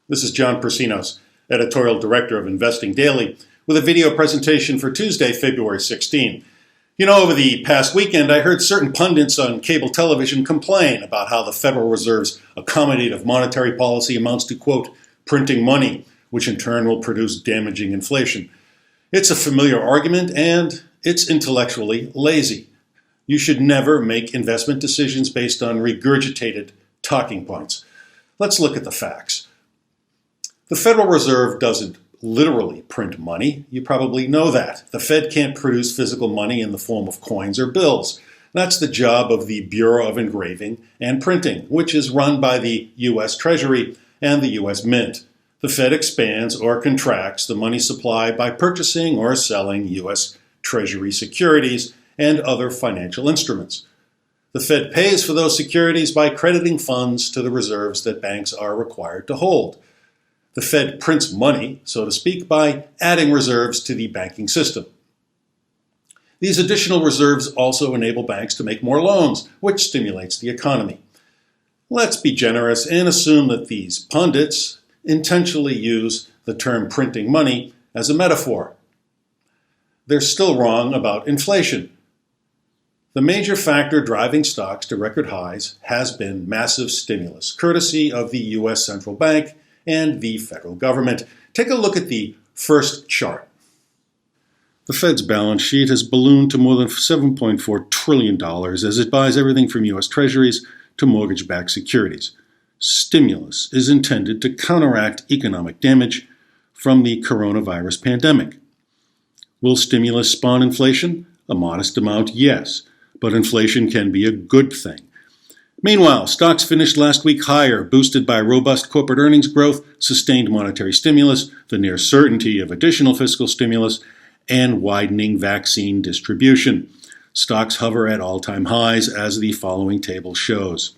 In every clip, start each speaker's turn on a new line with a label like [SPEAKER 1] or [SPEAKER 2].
[SPEAKER 1] This is John Persinos, Editorial Director of Investing Daily, with a video presentation for Tuesday, February 16. Over the past weekend, I heard certain pundits on cable television complain about how the Federal Reserve's accommodative monetary policy amounts to, quote, printing money, which in turn will produce damaging inflation. It's a familiar argument, and it's intellectually lazy. You should never make investment decisions based on regurgitated talking points. Let's look at the facts. The Federal Reserve doesn't literally print money. You probably know that. The Fed can't produce physical money in the form of coins or bills. That's the job of the Bureau of Engraving and Printing, which is run by the U.S. Treasury and the U.S. Mint. The Fed expands or contracts the money supply by purchasing or selling U.S. Treasury securities and other financial instruments. The Fed pays for those securities by crediting funds to the reserves that banks are required to hold. The Fed prints money, so to speak, by adding reserves to the banking system. These additional reserves also enable banks to make more loans, which stimulates the economy. Let's be generous and assume that these pundits intentionally use the term printing money as a metaphor. They're still wrong about inflation. The major factor driving stocks to record highs has been massive stimulus, courtesy of the U.S. Central Bank and the federal government. Take a look at the first chart. The Fed's balance sheet has ballooned to more than $7.4 trillion as it buys everything from U.S. Treasuries to mortgage-backed securities. Stimulus is intended to counteract economic damage from the coronavirus pandemic. Will stimulus spawn inflation? A modest amount, yes, but inflation can be a good thing. Meanwhile, stocks finished last week higher, boosted by robust corporate earnings growth, sustained monetary stimulus, the near certainty of additional fiscal stimulus, and widening vaccine distribution. Stocks hover at all-time highs, as the following table shows.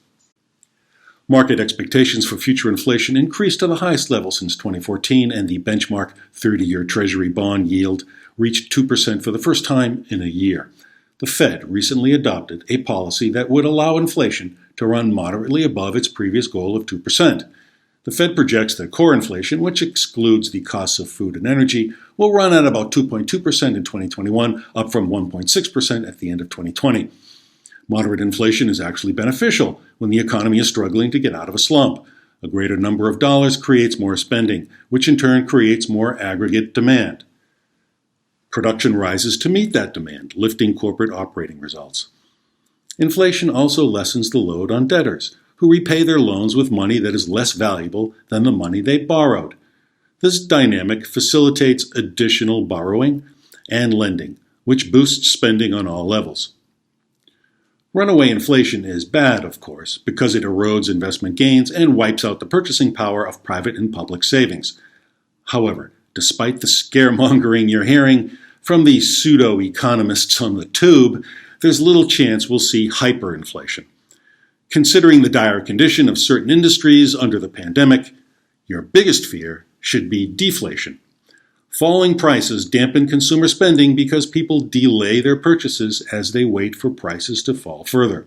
[SPEAKER 1] Market expectations for future inflation increased to the highest level since 2014, and the benchmark 30-year Treasury bond yield reached 2% for the first time in a year. The Fed recently adopted a policy that would allow inflation to run moderately above its previous goal of 2%. The Fed projects that core inflation, which excludes the costs of food and energy, will run at about 2.2% in 2021, up from 1.6% at the end of 2020. Moderate inflation is actually beneficial when the economy is struggling to get out of a slump. A greater number of dollars creates more spending, which in turn creates more aggregate demand. Production rises to meet that demand, lifting corporate operating results. Inflation also lessens the load on debtors, who repay their loans with money that is less valuable than the money they borrowed. This dynamic facilitates additional borrowing and lending, which boosts spending on all levels. Runaway inflation is bad, of course, because it erodes investment gains and wipes out the purchasing power of private and public savings. However, despite the scaremongering you're hearing from the pseudo-economists on the tube, there's little chance we'll see hyperinflation. Considering the dire condition of certain industries under the pandemic, your biggest fear should be deflation. Falling prices dampen consumer spending because people delay their purchases as they wait for prices to fall further.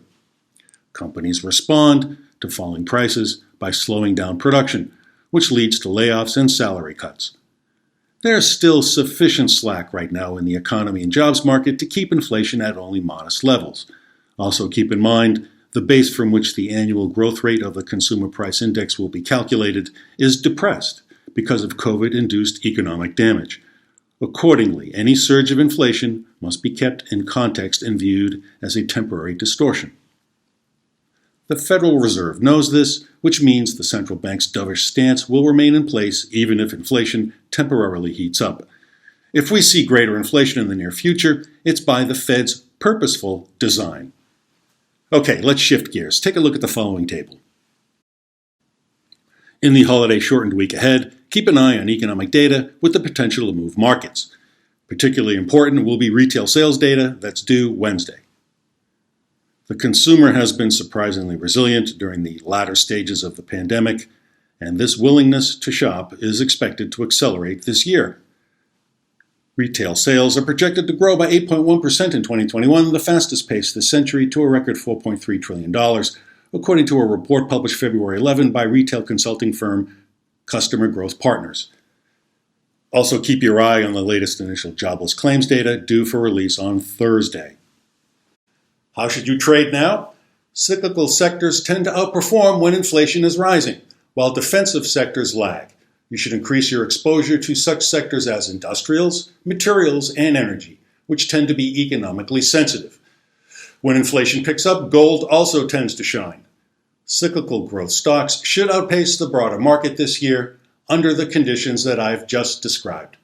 [SPEAKER 1] Companies respond to falling prices by slowing down production, which leads to layoffs and salary cuts. There's still sufficient slack right now in the economy and jobs market to keep inflation at only modest levels. Also keep in mind, the base from which the annual growth rate of the Consumer Price Index will be calculated is depressed because of COVID-induced economic damage. Accordingly, any surge of inflation must be kept in context and viewed as a temporary distortion. The Federal Reserve knows this, which means the central bank's dovish stance will remain in place even if inflation temporarily heats up. If we see greater inflation in the near future, it's by the Fed's purposeful design. Okay, let's shift gears. Take a look at the following table. In the holiday-shortened week ahead, keep an eye on economic data with the potential to move markets. Particularly important will be retail sales data that's due Wednesday. The consumer has been surprisingly resilient during the latter stages of the pandemic, and this willingness to shop is expected to accelerate this year. Retail sales are projected to grow by 8.1% in 2021, the fastest pace this century, to a record $4.3 trillion, according to a report published February 11 by retail consulting firm customer growth partners. Also, keep your eye on the latest initial jobless claims data due for release on Thursday. How should you trade now? Cyclical sectors tend to outperform when inflation is rising, while defensive sectors lag. You should increase your exposure to such sectors as industrials, materials, and energy, which tend to be economically sensitive. When inflation picks up, gold also tends to shine. Cyclical growth stocks should outpace the broader market this year under the conditions that I've just described.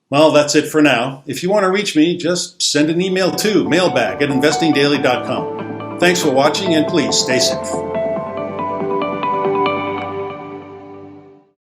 [SPEAKER 1] Well, that's it for now. If you want to reach me, just send an email to mailbag@investingdaily.com. Thanks for watching, and please stay safe.